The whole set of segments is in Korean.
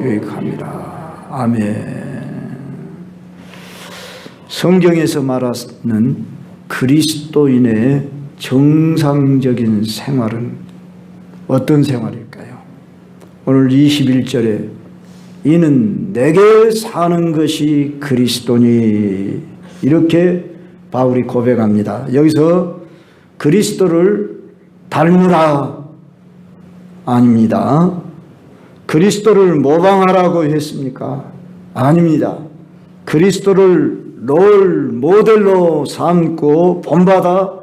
유익합니다. 아멘. 성경에서 말하는 그리스도인의 정상적인 생활은 어떤 생활일까요? 오늘 21절에 이는 내게 사는 것이 그리스도니, 이렇게 바울이 고백합니다. 여기서 그리스도를 닮으라 아닙니다. 그리스도를 모방하라고 했습니까? 아닙니다. 그리스도를 롤 모델로 삼고 본받아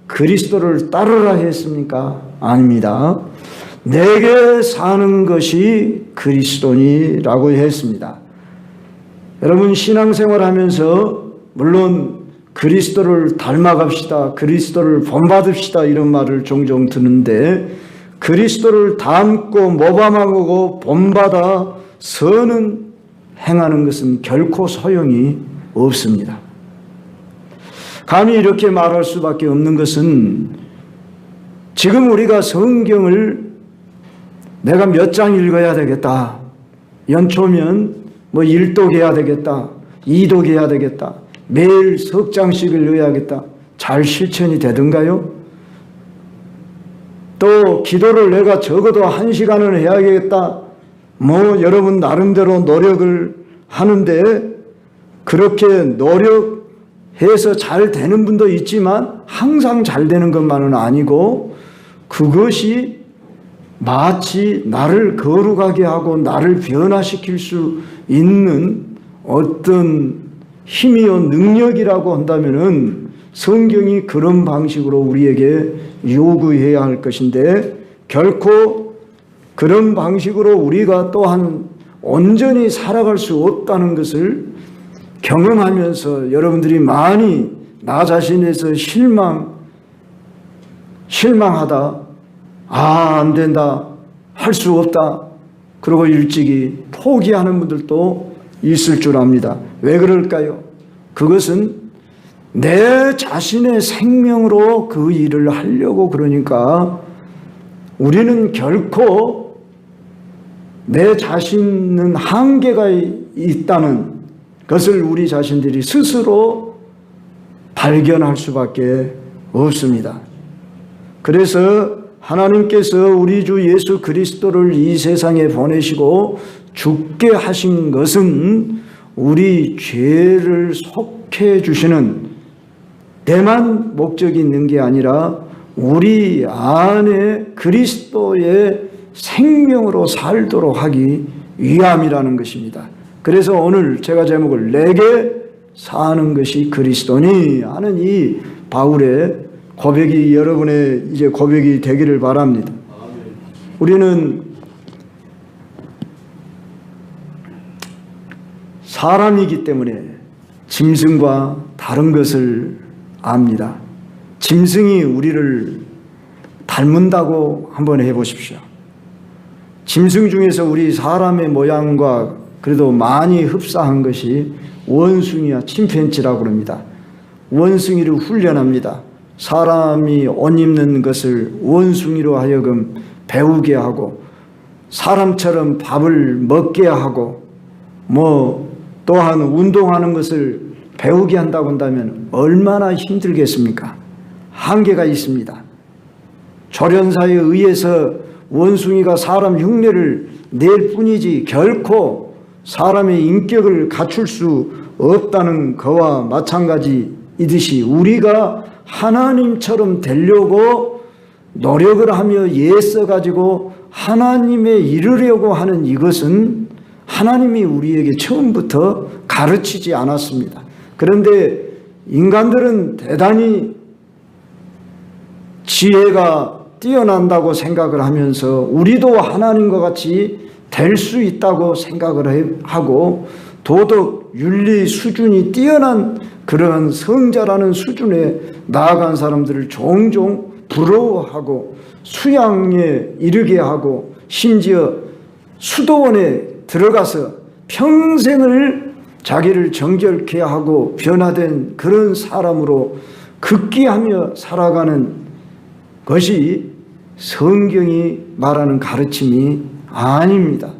그리스도를 따르라 했습니까? 아닙니다. 내게 사는 것이 그리스도니라고 했습니다. 여러분, 신앙생활 하면서 물론 그리스도를 닮아갑시다, 그리스도를 본받읍시다 이런 말을 종종 듣는데, 그리스도를 닮고 모범하고 본받아 선은 행하는 것은 결코 소용이 없습니다. 감히 이렇게 말할 수밖에 없는 것은, 지금 우리가 성경을 내가 몇 장 읽어야 되겠다, 연초면 뭐 1독 해야 되겠다, 2독 해야 되겠다, 매일 석 장씩을 읽어야겠다, 잘 실천이 되던가요? 또 기도를 내가 적어도 1시간은 해야겠다, 뭐 여러분 나름대로 노력을 하는데, 그렇게 노력해서 잘 되는 분도 있지만 항상 잘 되는 것만은 아니고, 그것이 마치 나를 거룩하게 하고 나를 변화시킬 수 있는 어떤 힘이요 능력이라고 한다면은 성경이 그런 방식으로 우리에게 요구해야 할 것인데, 결코 그런 방식으로 우리가 또한 온전히 살아갈 수 없다는 것을 경험하면서 여러분들이 많이 나 자신에서 실망하다, 안 된다, 할 수 없다, 그리고 일찍이 포기하는 분들도 있을 줄 압니다. 왜 그럴까요? 그것은 내 자신의 생명으로 그 일을 하려고 그러니까, 우리는 결코 내 자신은 한계가 있다는 것을 우리 자신들이 스스로 발견할 수밖에 없습니다. 그래서 하나님께서 우리 주 예수 그리스도를 이 세상에 보내시고 죽게 하신 것은 우리 죄를 속해 주시는 데만 목적이 있는 게 아니라 우리 안에 그리스도의 생명으로 살도록 하기 위함이라는 것입니다. 그래서 오늘 제가 제목을 내게 사는 것이 그리스도니 하는 이 바울의 고백이 여러분의 이제 고백이 되기를 바랍니다. 우리는 사람이기 때문에 짐승과 다른 것을 압니다. 짐승이 우리를 닮는다고 한번 해보십시오. 짐승 중에서 우리 사람의 모양과 그래도 많이 흡사한 것이 원숭이와 침팬지라고 합니다. 원숭이를 훈련합니다. 사람이 옷 입는 것을 원숭이로 하여금 배우게 하고, 사람처럼 밥을 먹게 하고, 또한 운동하는 것을 배우게 한다고 한다면 얼마나 힘들겠습니까? 한계가 있습니다. 조련사에 의해서 원숭이가 사람 흉내를 낼 뿐이지 결코 사람의 인격을 갖출 수 없다는 것과 마찬가지이듯이, 우리가 하나님처럼 되려고 노력을 하며 애써가지고 하나님에 이르려고 하는 이것은 하나님이 우리에게 처음부터 가르치지 않았습니다. 그런데 인간들은 대단히 지혜가 뛰어난다고 생각을 하면서 우리도 하나님과 같이 될 수 있다고 생각을 하고, 도덕, 윤리 수준이 뛰어난 그런 성자라는 수준에 나아간 사람들을 종종 부러워하고 수양에 이르게 하고, 심지어 수도원에 들어가서 평생을 자기를 정결케 하고 변화된 그런 사람으로 극기하며 살아가는 것이 성경이 말하는 가르침이 아닙니다.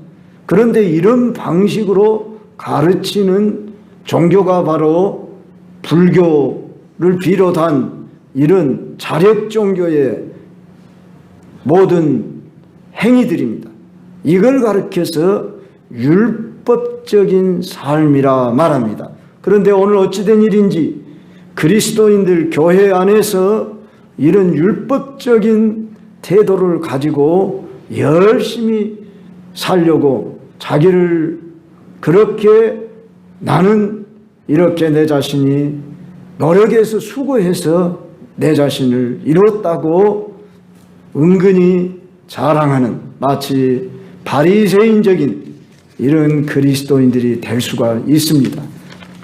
그런데 이런 방식으로 가르치는 종교가 바로 불교를 비롯한 이런 자력 종교의 모든 행위들입니다. 이걸 가르쳐서 율법적인 삶이라 말합니다. 그런데 오늘 어찌된 일인지 그리스도인들 교회 안에서 이런 율법적인 태도를 가지고 열심히 살려고 자기를 그렇게 나는 이렇게 내 자신이 노력해서 수고해서 내 자신을 이뤘다고 은근히 자랑하는 마치 바리새인적인 이런 그리스도인들이 될 수가 있습니다.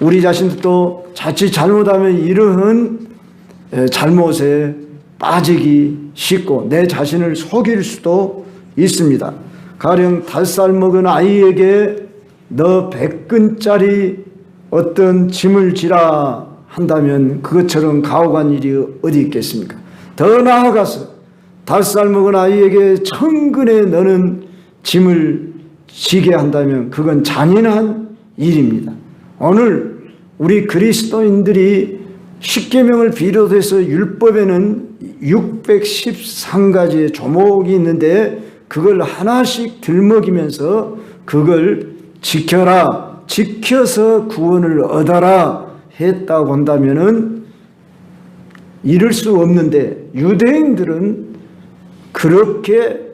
우리 자신도 자칫 잘못하면 이러한 잘못에 빠지기 쉽고 내 자신을 속일 수도 있습니다. 가령 5살 먹은 아이에게 너 100근짜리 어떤 짐을 지라 한다면 그것처럼 가혹한 일이 어디 있겠습니까? 더 나아가서 5살 먹은 아이에게 1000근의 너는 짐을 지게 한다면 그건 잔인한 일입니다. 오늘 우리 그리스도인들이 십계명을 비롯해서 율법에는 613가지의 조목이 있는데 그걸 하나씩 들먹이면서 그걸 지켜라, 지켜서 구원을 얻어라 했다고 한다면은 이룰 수 없는데 유대인들은 그렇게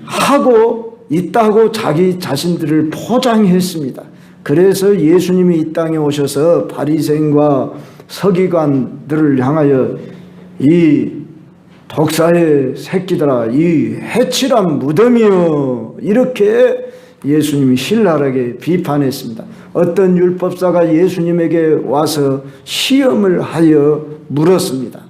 하고 있다고 자기 자신들을 포장했습니다. 그래서 예수님이 이 땅에 오셔서 바리새인과 서기관들을 향하여 이 독사의 새끼들아, 이 해칠한 무덤이여, 이렇게 예수님이 신랄하게 비판했습니다. 어떤 율법사가 예수님에게 와서 시험을 하여 물었습니다.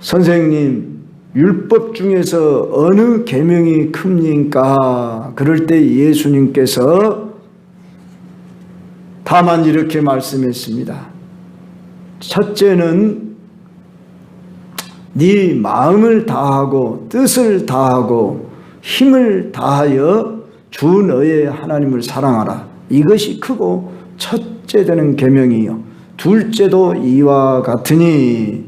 선생님, 율법 중에서 어느 계명이 큽니까? 그럴 때 예수님께서 다만 이렇게 말씀했습니다. 첫째는 네 마음을 다하고 뜻을 다하고 힘을 다하여 주 너의 하나님을 사랑하라. 이것이 크고 첫째 되는 계명이요. 둘째도 이와 같으니,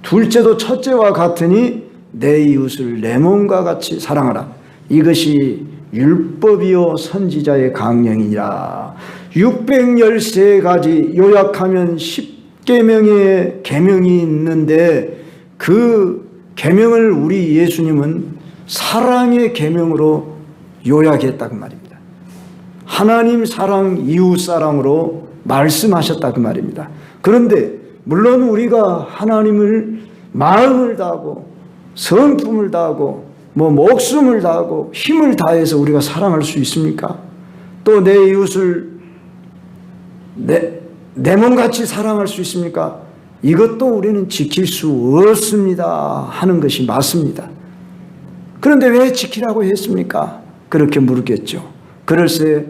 둘째도 첫째와 같으니 내 이웃을 내 몸과 같이 사랑하라. 이것이 율법이요 선지자의 강령이니라. 613가지 요약하면 10계명의 계명이 있는데 그 계명을 우리 예수님은 사랑의 계명으로 요약했다고 말입니다. 하나님 사랑, 이웃 사랑으로 말씀하셨다고 말입니다. 그런데 물론 우리가 하나님을 마음을 다하고 성품을 다하고 목숨을 다하고 힘을 다해서 우리가 사랑할 수 있습니까? 또 내 이웃을 내 몸같이 사랑할 수 있습니까? 이것도 우리는 지킬 수 없습니다 하는 것이 맞습니다. 그런데 왜 지키라고 했습니까? 그렇게 물었겠죠. 그럴세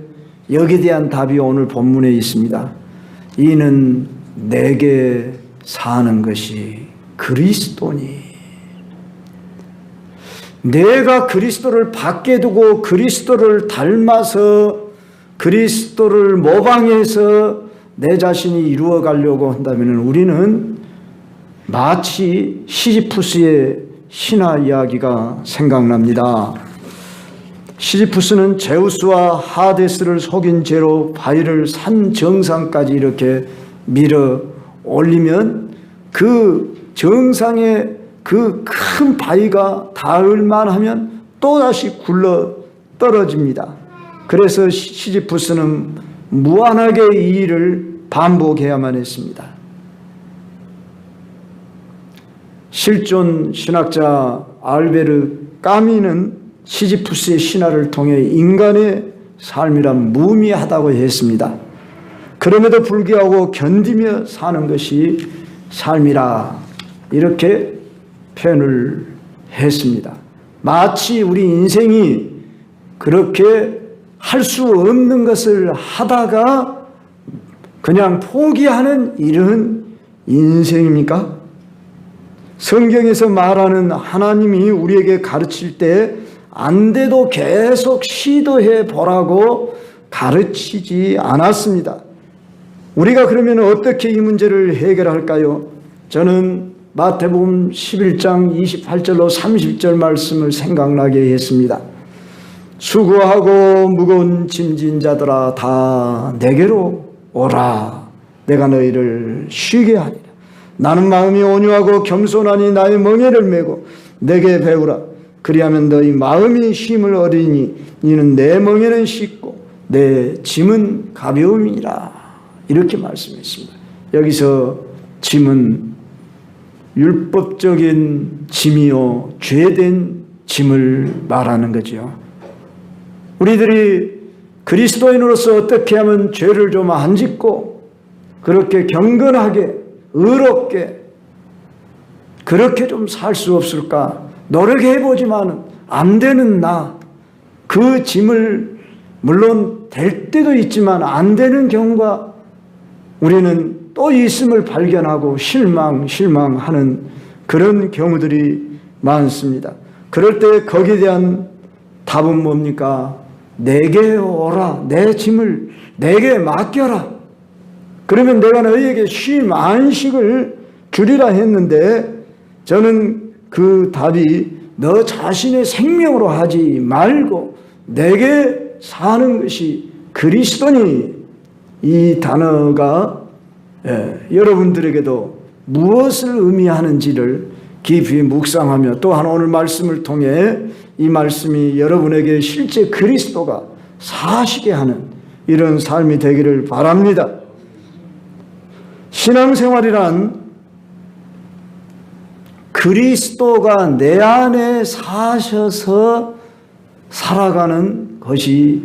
여기에 대한 답이 오늘 본문에 있습니다. 이는 내게 사는 것이 그리스도니. 내가 그리스도를 밖에 두고 그리스도를 닮아서 그리스도를 모방해서 내 자신이 이루어 가려고 한다면 우리는 마치 시지푸스의 신화 이야기가 생각납니다. 시지푸스는 제우스와 하데스를 속인 죄로 바위를 산 정상까지 이렇게 밀어 올리면 그 정상에 그 큰 바위가 닿을만 하면 또다시 굴러 떨어집니다. 그래서 시지푸스는 무한하게 이 일을 반복해야만 했습니다. 실존 신학자 알베르 까미는 시지푸스의 신화를 통해 인간의 삶이란 무의미하다고 했습니다. 그럼에도 불구하고 견디며 사는 것이 삶이라 이렇게 표현을 했습니다. 마치 우리 인생이 그렇게 할 수 없는 것을 하다가 그냥 포기하는 이런 인생입니까? 성경에서 말하는 하나님이 우리에게 가르칠 때 안 돼도 계속 시도해 보라고 가르치지 않았습니다. 우리가 그러면 어떻게 이 문제를 해결할까요? 저는 마태복음 11장 28절로 30절 말씀을 생각나게 했습니다. 수고하고 무거운 짐진 자들아 다 내게로 오라. 내가 너희를 쉬게 하리라. 나는 마음이 온유하고 겸손하니 나의 멍에를 메고 내게 배우라. 그리하면 너희 마음이 쉼을 얻으니 이는 내 멍에는 쉽고 내 짐은 가벼움이라. 이렇게 말씀했습니다. 여기서 짐은 율법적인 짐이요 죄된 짐을 말하는 거죠. 우리들이 그리스도인으로서 어떻게 하면 죄를 좀 안 짓고 그렇게 경건하게 의롭게 그렇게 좀 살 수 없을까 노력해보지만 안 되는 나, 그 짐을 물론 될 때도 있지만 안 되는 경우가 우리는 또 있음을 발견하고 실망하는 그런 경우들이 많습니다. 그럴 때 거기에 대한 답은 뭡니까? 내게 오라. 내 짐을 내게 맡겨라. 그러면 내가 너희에게 쉼, 안식을 주리라 했는데 저는 그 답이 너 자신의 생명으로 하지 말고 내게 사는 것이 그리스도니, 이 단어가 여러분들에게도 무엇을 의미하는지를 깊이 묵상하며 또한 오늘 말씀을 통해 이 말씀이 여러분에게 실제 그리스도가 사시게 하는 이런 삶이 되기를 바랍니다. 신앙생활이란 그리스도가 내 안에 사셔서 살아가는 것이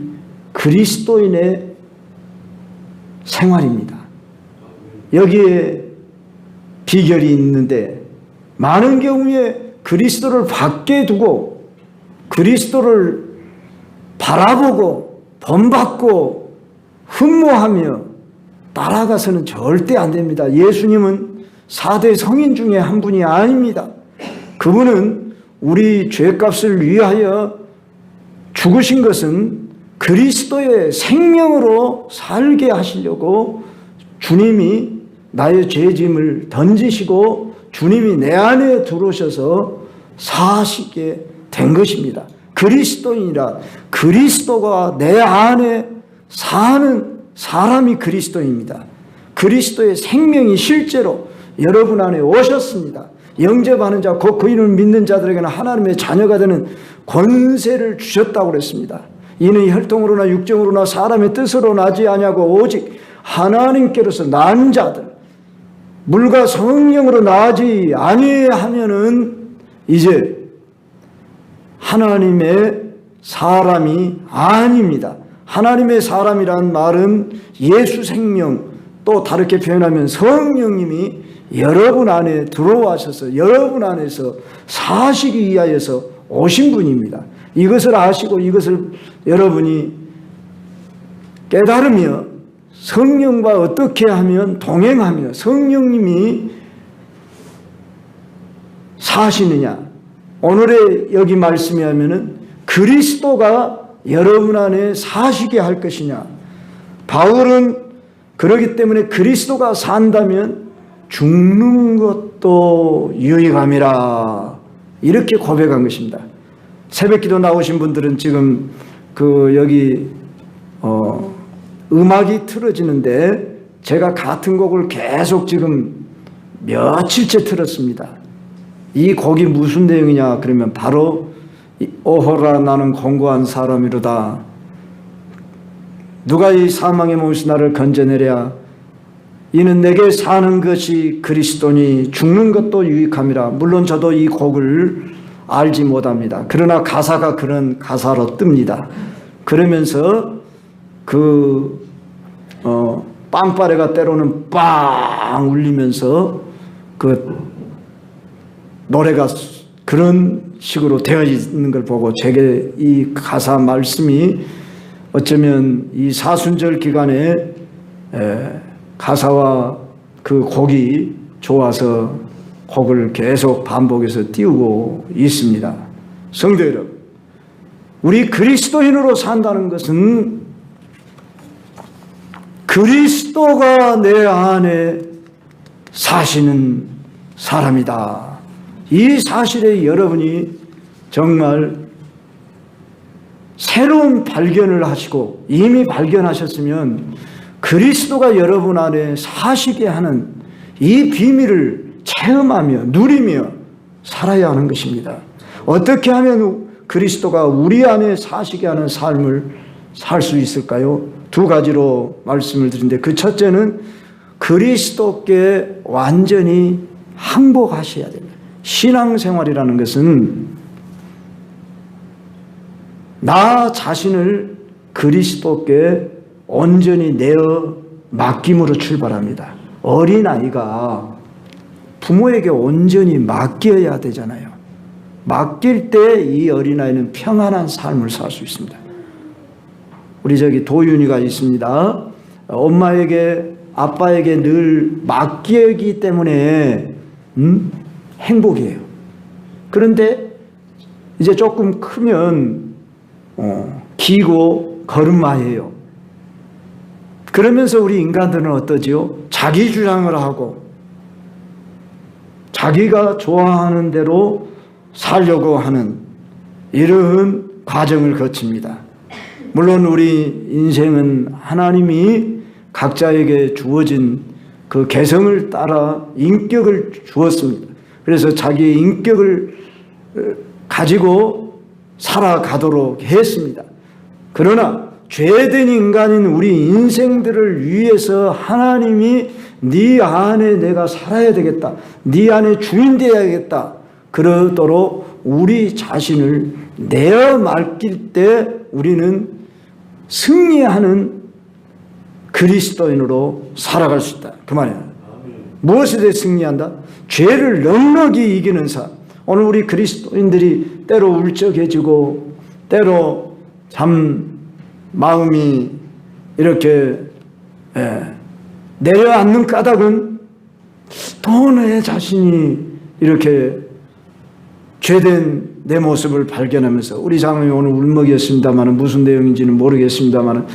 그리스도인의 생활입니다. 여기에 비결이 있는데 많은 경우에 그리스도를 밖에 두고 그리스도를 바라보고 본받고 흠모하며 따라가서는 절대 안 됩니다. 예수님은 4대 성인 중에 한 분이 아닙니다. 그분은 우리 죄값을 위하여 죽으신 것은 그리스도의 생명으로 살게 하시려고 주님이 나의 죄짐을 던지시고 주님이 내 안에 들어오셔서 사시게 된 것입니다. 그리스도인이라 그리스도가 내 안에 사는 사람이 그리스도입니다. 그리스도의 생명이 실제로 여러분 안에 오셨습니다. 영접하는 자, 곧 그 이름을 믿는 자들에게는 하나님의 자녀가 되는 권세를 주셨다고 그랬습니다. 이는 혈통으로나 육정으로나 사람의 뜻으로 나지 아니하고 오직 하나님께로서 난 자들, 물과 성령으로 나지 아니하면은 이제 하나님의 사람이 아닙니다. 하나님의 사람이란 말은 예수 생명, 또 다르게 표현하면 성령님이 여러분 안에 들어와셔서 여러분 안에서 사시기 위하여서 오신 분입니다. 이것을 아시고 이것을 여러분이 깨달으며 성령과 어떻게 하면 동행하며 성령님이 사시느냐. 오늘의 여기 말씀이 하면은 그리스도가 여러분 안에 사시게 할 것이냐. 바울은 그러기 때문에 그리스도가 산다면 죽는 것도 유익함이라 이렇게 고백한 것입니다. 새벽기도 나오신 분들은 지금 여기 음악이 틀어지는데 제가 같은 곡을 계속 지금 며칠째 틀었습니다. 이 곡이 무슨 내용이냐 그러면 바로 오호라 나는 공고한 사람이로다. 누가 이 사망의 몸에서 나를 건져내랴. 이는 내게 사는 것이 그리스도니 죽는 것도 유익함이라. 물론 저도 이 곡을 알지 못합니다. 그러나 가사가 그런 가사로 뜹니다. 그러면서 빵빠레가 때로는 빵 울리면서 노래가 그런 식으로 되어 있는 걸 보고 제게 이 가사 말씀이 어쩌면 이 사순절 기간에 가사와 그 곡이 좋아서 곡을 계속 반복해서 띄우고 있습니다. 성도 여러분, 우리 그리스도인으로 산다는 것은 그리스도가 내 안에 사시는 사람이다. 이 사실에 여러분이 정말 새로운 발견을 하시고 이미 발견하셨으면 그리스도가 여러분 안에 사시게 하는 이 비밀을 체험하며 누리며 살아야 하는 것입니다. 어떻게 하면 그리스도가 우리 안에 사시게 하는 삶을 살 수 있을까요? 두 가지로 말씀을 드리는데 그 첫째는 그리스도께 완전히 항복하셔야 됩니다. 신앙생활이라는 것은 나 자신을 그리스도께 온전히 내어 맡김으로 출발합니다. 어린아이가 부모에게 온전히 맡겨야 되잖아요. 맡길 때 이 어린아이는 평안한 삶을 살 수 있습니다. 우리 저기 도윤이가 있습니다. 엄마에게 아빠에게 늘 맡기기 때문에 행복이에요. 그런데 이제 조금 크면 기고 걸음마해요. 그러면서 우리 인간들은 어떠지요? 자기 주장을 하고 자기가 좋아하는 대로 살려고 하는 이러한 과정을 거칩니다. 물론 우리 인생은 하나님이 각자에게 주어진 그 개성을 따라 인격을 주었습니다. 그래서 자기의 인격을 가지고 살아가도록 했습니다. 그러나 죄된 인간인 우리 인생들을 위해서 하나님이 네 안에 내가 살아야 되겠다. 네 안에 주인 되어야겠다. 그러도록 우리 자신을 내어 맡길 때 우리는 승리하는 그리스도인으로 살아갈 수 있다. 그 말이에요. 무엇에 대해 승리한다? 죄를 넉넉히 이기는 삶. 오늘 우리 그리스도인들이 때로 울적해지고 때로 참 마음이 이렇게 내려앉는 까닭은 또 내 자신이 이렇게 죄된 내 모습을 발견하면서 우리 장로님이 오늘 울먹였습니다만 무슨 내용인지는 모르겠습니다만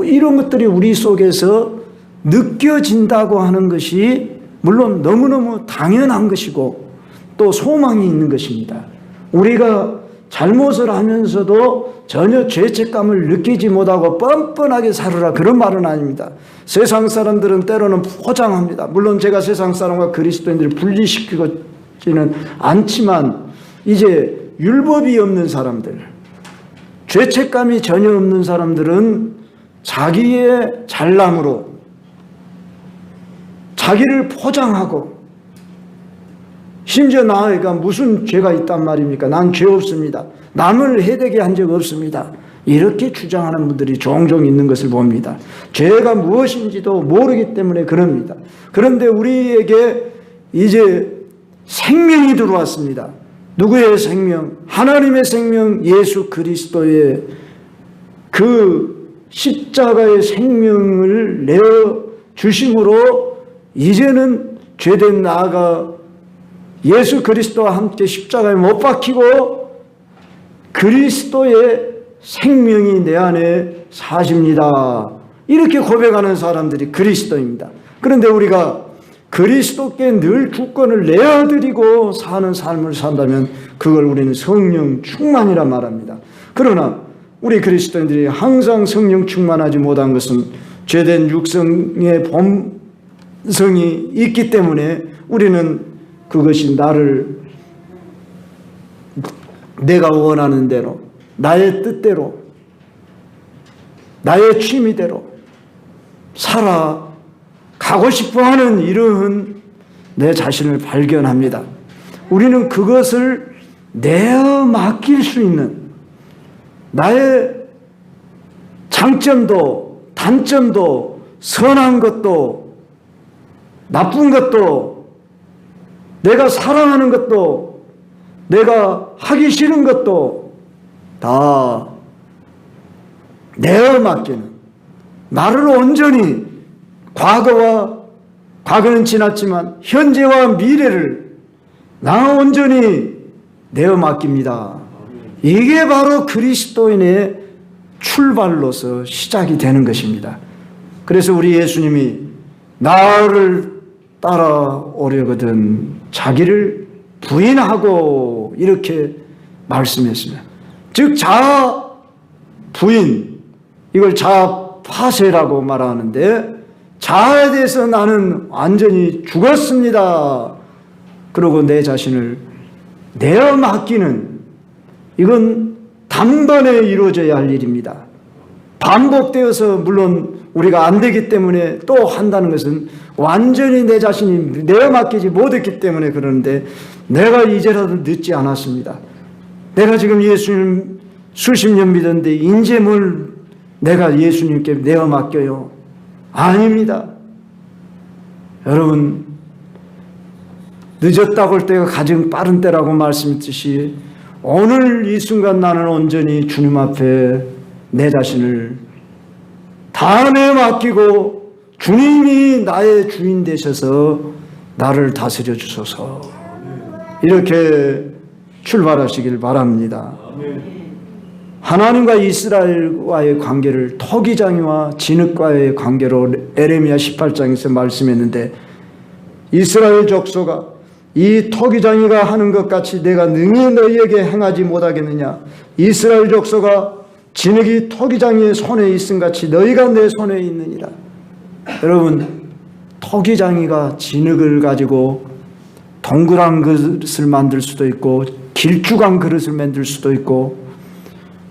이런 것들이 우리 속에서 느껴진다고 하는 것이 물론 너무너무 당연한 것이고 또 소망이 있는 것입니다. 우리가 잘못을 하면서도 전혀 죄책감을 느끼지 못하고 뻔뻔하게 살으라 그런 말은 아닙니다. 세상 사람들은 때로는 포장합니다. 물론 제가 세상 사람과 그리스도인들을 분리시키지는 않지만 이제 율법이 없는 사람들, 죄책감이 전혀 없는 사람들은 자기의 잘남으로 자기를 포장하고 심지어 나이가 무슨 죄가 있단 말입니까? 난 죄 없습니다. 남을 해되게 한 적 없습니다. 이렇게 주장하는 분들이 종종 있는 것을 봅니다. 죄가 무엇인지도 모르기 때문에 그럽니다. 그런데 우리에게 이제 생명이 들어왔습니다. 누구의 생명? 하나님의 생명, 예수 그리스도의 그 십자가의 생명을 내어 주심으로 이제는 죄된 나가 예수 그리스도와 함께 십자가에 못 박히고 그리스도의 생명이 내 안에 사십니다. 이렇게 고백하는 사람들이 그리스도입니다. 그런데 우리가 그리스도께 늘 주권을 내어드리고 사는 삶을 산다면 그걸 우리는 성령 충만이라 말합니다. 그러나 우리 그리스도인들이 항상 성령 충만하지 못한 것은 죄된 육성의 본성이 있기 때문에 우리는 그것이 나를 내가 원하는 대로 나의 뜻대로 나의 취미대로 살아가고 싶어하는 이러한 내 자신을 발견합니다. 우리는 그것을 내어 맡길 수 있는 나의 장점도 단점도 선한 것도 나쁜 것도 내가 사랑하는 것도 내가 하기 싫은 것도 다 내어 맡기는 나를 온전히 과거는 지났지만 현재와 미래를 나 온전히 내어 맡깁니다. 이게 바로 그리스도인의 출발로서 시작이 되는 것입니다. 그래서 우리 예수님이 나를 따라오려거든 자기를 부인하고 이렇게 말씀했습니다. 즉 자아 부인, 이걸 자아 파쇄라고 말하는데, 자아에 대해서 나는 완전히 죽었습니다. 그리고 내 자신을 내어 맡기는, 이건 단번에 이루어져야 할 일입니다. 반복되어서 물론 우리가 안 되기 때문에 또 한다는 것은 완전히 내 자신이 내어 맡기지 못했기 때문에 그러는데, 내가 이제라도 늦지 않았습니다. 내가 지금 예수님 수십 년 믿었는데 이제 뭘 내가 예수님께 내어 맡겨요? 아닙니다. 여러분, 늦었다고 할 때가 가장 빠른 때라고 말씀했듯이 오늘 이 순간 나는 온전히 주님 앞에 내 자신을 다 내어 맡기고 주님이 나의 주인 되셔서 나를 다스려 주소서, 이렇게 출발하시길 바랍니다. 하나님과 이스라엘과의 관계를 토기장이와 진흙과의 관계로 에레미야 18장에서 말씀했는데, 이스라엘 족속아, 이 토기장이가 하는 것 같이 내가 능히 너희에게 행하지 못하겠느냐? 이스라엘 족속아, 진흙이 토기장이의 손에 있음 같이 너희가 내 손에 있느니라. 여러분, 토기장이가 진흙을 가지고 동그란 그릇을 만들 수도 있고 길쭉한 그릇을 만들 수도 있고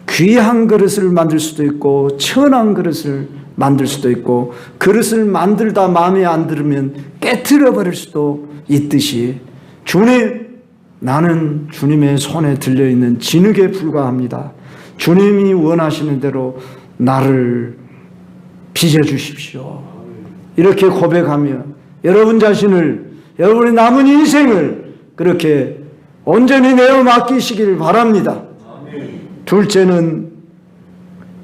귀한 그릇을 만들 수도 있고 천한 그릇을 만들 수도 있고, 그릇을 만들다 마음에 안 들으면 깨트려 버릴 수도 있듯이 주님, 나는 주님의 손에 들려있는 진흙에 불과합니다. 주님이 원하시는 대로 나를 빚어주십시오. 이렇게 고백하며 여러분 자신을, 여러분의 남은 인생을 그렇게 온전히 내어 맡기시길 바랍니다. 둘째는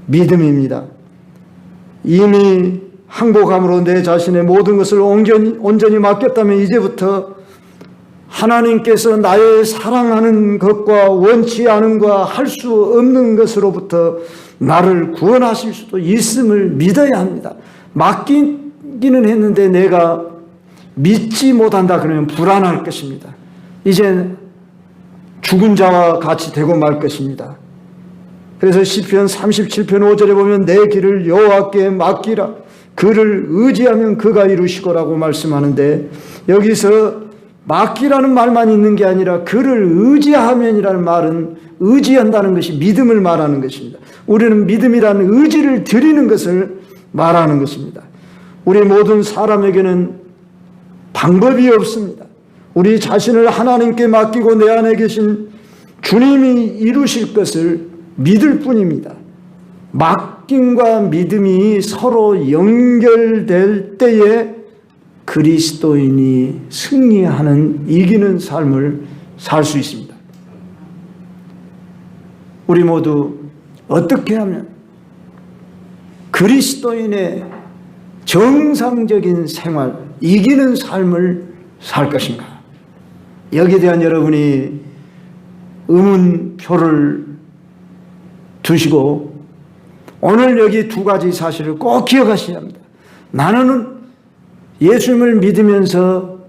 믿음입니다. 이미 항복함으로 내 자신의 모든 것을 온전히 맡겼다면 이제부터 하나님께서 나의 사랑하는 것과 원치 않은 것과 할 수 없는 것으로부터 나를 구원하실 수도 있음을 믿어야 합니다. 맡기기는 했는데 내가 믿지 못한다 그러면 불안할 것입니다. 이제 죽은 자와 같이 되고 말 것입니다. 그래서 시편 37편 5절에 보면 내 길을 여호와께 맡기라, 그를 의지하면 그가 이루시고라고 말씀하는데, 여기서 맡기라는 말만 있는 게 아니라 그를 의지하면이라는 말은 의지한다는 것이 믿음을 말하는 것입니다. 우리는 믿음이라는 의지를 드리는 것을 말하는 것입니다. 우리 모든 사람에게는 방법이 없습니다. 우리 자신을 하나님께 맡기고 내 안에 계신 주님이 이루실 것을 믿을 뿐입니다. 맡김과 믿음이 서로 연결될 때에 그리스도인이 승리하는, 이기는 삶을 살 수 있습니다. 우리 모두 어떻게 하면 그리스도인의 정상적인 생활, 이기는 삶을 살 것인가? 여기에 대한 여러분이 의문표를 두시고 오늘 여기 두 가지 사실을 꼭 기억하셔야 합니다. 나는 예수님을 믿으면서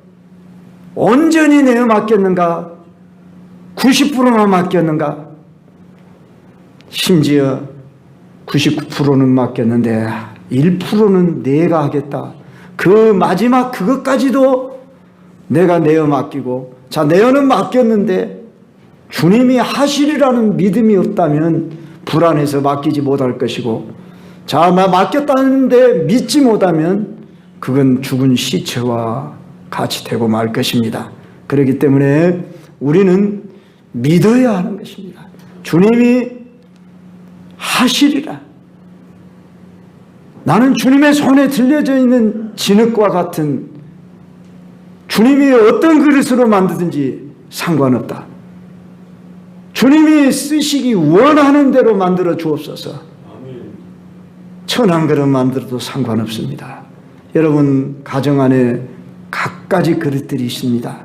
온전히 내어 맡겼는가? 90%만 맡겼는가? 심지어 99%는 맡겼는데 1%는 내가 하겠다. 그 마지막 그것까지도 내가 내어 맡기고, 자, 내어는 맡겼는데 주님이 하시리라는 믿음이 없다면 불안해서 맡기지 못할 것이고, 자, 나 맡겼다는데 믿지 못하면 그건 죽은 시체와 같이 되고 말 것입니다. 그렇기 때문에 우리는 믿어야 하는 것입니다. 주님이 하시리라. 나는 주님의 손에 들려져 있는 진흙과 같은, 주님이 어떤 그릇으로 만드든지 상관없다. 주님이 쓰시기 원하는 대로 만들어 주옵소서. 천한 그릇 만들어도 상관없습니다. 여러분 가정 안에 갖가지 그릇들이 있습니다.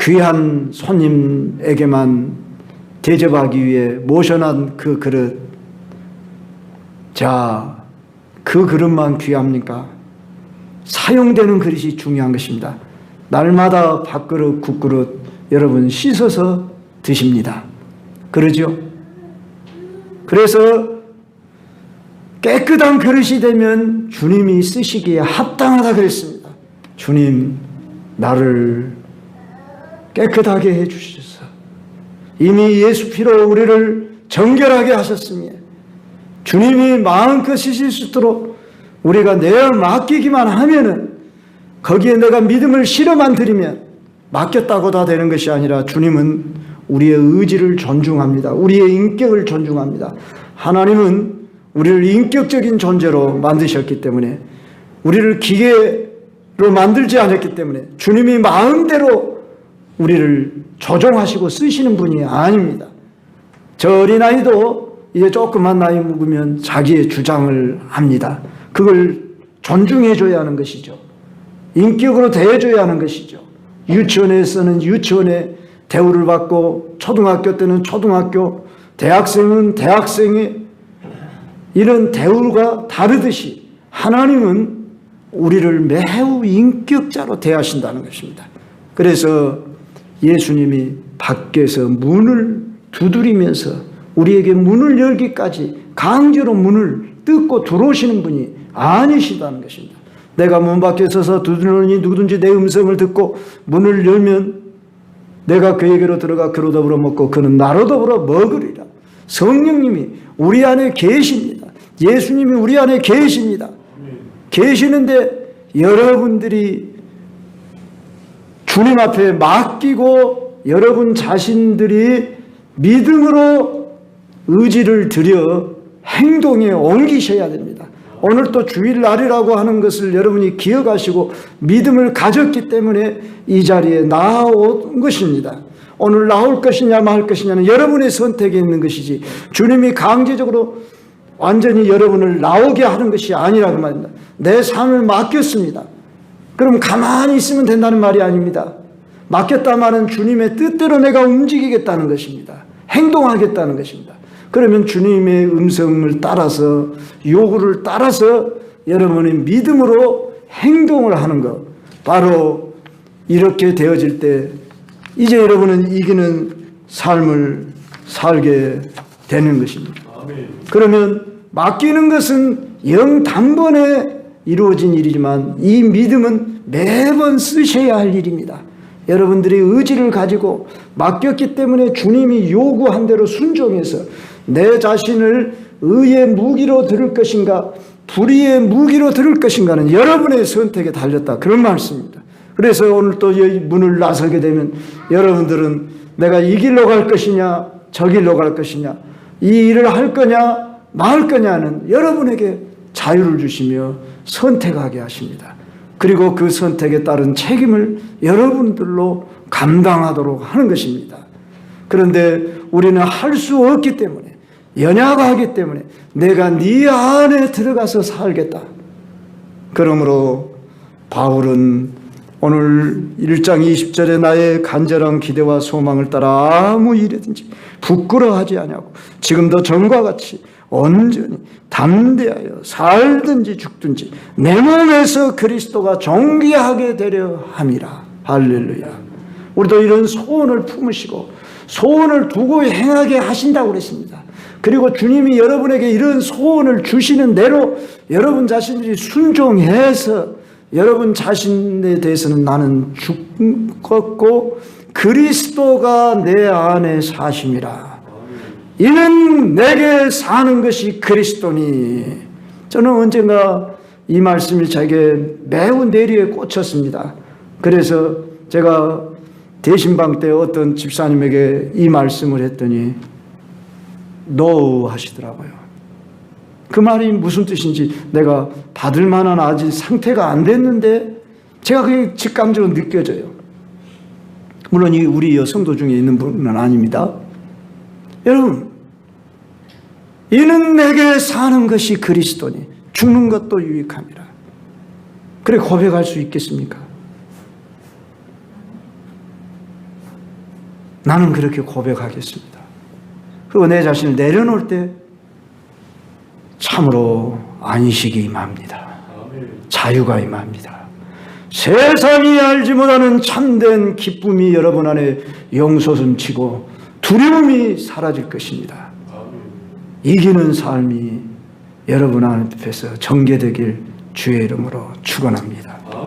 귀한 손님에게만 대접하기 위해 모셔놓은 그 그릇. 자, 그 그릇만 귀합니까? 사용되는 그릇이 중요한 것입니다. 날마다 밥그릇, 국그릇 여러분 씻어서 드십니다. 그러죠? 그래서 깨끗한 그릇이 되면 주님이 쓰시기에 합당하다 그랬습니다. 주님, 나를 깨끗하게 해주셔서 이미 예수 피로 우리를 정결하게 하셨으며 주님이 마음껏 쓰실 수 있도록 우리가 내어 맡기기만 하면은 거기에 내가 믿음을 실어만 드리면 맡겼다고 다 되는 것이 아니라 주님은 우리의 의지를 존중합니다. 우리의 인격을 존중합니다. 하나님은 우리를 인격적인 존재로 만드셨기 때문에 우리를 기계로 만들지 않았기 때문에 주님이 마음대로 우리를 조종하시고 쓰시는 분이 아닙니다. 저 어린아이도 이제 조그만 나이 먹으면 자기의 주장을 합니다. 그걸 존중해줘야 하는 것이죠. 인격으로 대해줘야 하는 것이죠. 유치원에서는 유치원의 대우를 받고 초등학교 때는 초등학교, 대학생은 대학생의 이런 대우가 다르듯이 하나님은 우리를 매우 인격자로 대하신다는 것입니다. 그래서 예수님이 밖에서 문을 두드리면서 우리에게 문을 열기까지 강제로 문을 뜯고 들어오시는 분이 아니시다는 것입니다. 내가 문 밖에 서서 두드리니 누구든지 내 음성을 듣고 문을 열면 내가 그에게로 들어가 그로 더불어 먹고 그는 나로 더불어 먹으리라. 성령님이 우리 안에 계십니다. 예수님이 우리 안에 계십니다. 계시는데 여러분들이 주님 앞에 맡기고 여러분 자신들이 믿음으로 의지를 들여 행동에 옮기셔야 됩니다. 오늘 또 주일날이라고 하는 것을 여러분이 기억하시고 믿음을 가졌기 때문에 이 자리에 나온 것입니다. 오늘 나올 것이냐 말 것이냐는 여러분의 선택에 있는 것이지 주님이 강제적으로 완전히 여러분을 나오게 하는 것이 아니라고 말입니다. 내 삶을 맡겼습니다. 그럼 가만히 있으면 된다는 말이 아닙니다. 맡겼다 말은 주님의 뜻대로 내가 움직이겠다는 것입니다. 행동하겠다는 것입니다. 그러면 주님의 음성을 따라서 요구를 따라서 여러분의 믿음으로 행동을 하는 것, 바로 이렇게 되어질 때 이제 여러분은 이기는 삶을 살게 되는 것입니다. 그러면 맡기는 것은 영단번에 이루어진 일이지만 이 믿음은 매번 쓰셔야 할 일입니다. 여러분들이 의지를 가지고 맡겼기 때문에 주님이 요구한 대로 순종해서 내 자신을 의의 무기로 들을 것인가 불의의 무기로 들을 것인가는 여러분의 선택에 달렸다, 그런 말씀입니다. 그래서 오늘 또 이 문을 나서게 되면 여러분들은 내가 이 길로 갈 것이냐 저 길로 갈 것이냐 이 일을 할 거냐 말 거냐는 여러분에게 자유를 주시며 선택하게 하십니다. 그리고 그 선택에 따른 책임을 여러분들로 감당하도록 하는 것입니다. 그런데 우리는 할 수 없기 때문에, 연약하기 때문에 내가 네 안에 들어가서 살겠다. 그러므로 바울은 오늘 1장 20절에 나의 간절한 기대와 소망을 따라 아무 일이든지 부끄러워하지 아니하고 지금도 전과 같이 온전히 담대하여 살든지 죽든지 내 몸에서 그리스도가 존귀하게 되려 함이라. 할렐루야. 우리도 이런 소원을 품으시고 소원을 두고 행하게 하신다고 그랬습니다. 그리고 주님이 여러분에게 이런 소원을 주시는 대로 여러분 자신들이 순종해서 여러분 자신에 대해서는 나는 죽었고 그리스도가 내 안에 사심이라. 이는 내게 사는 것이 그리스도니. 저는 언젠가 이 말씀이 제게 매우 내리에 꽂혔습니다. 그래서 제가 대신방 때 어떤 집사님에게 이 말씀을 했더니 노 하시더라고요. 그 말이 무슨 뜻인지 내가 받을 만한 아직 상태가 안 됐는데 제가 그게 직감적으로 느껴져요. 물론 우리 여성도 중에 있는 분은 아닙니다. 여러분, 이는 내게 사는 것이 그리스도니 죽는 것도 유익함이라. 그래 고백할 수 있겠습니까? 나는 그렇게 고백하겠습니다. 그리고 내 자신을 내려놓을 때 참으로 안식이 임합니다. 자유가 임합니다. 세상이 알지 못하는 참된 기쁨이 여러분 안에 영솟음치고 두려움이 사라질 것입니다. 이기는 삶이 여러분 앞에서 전개되길 주의 이름으로 축원합니다.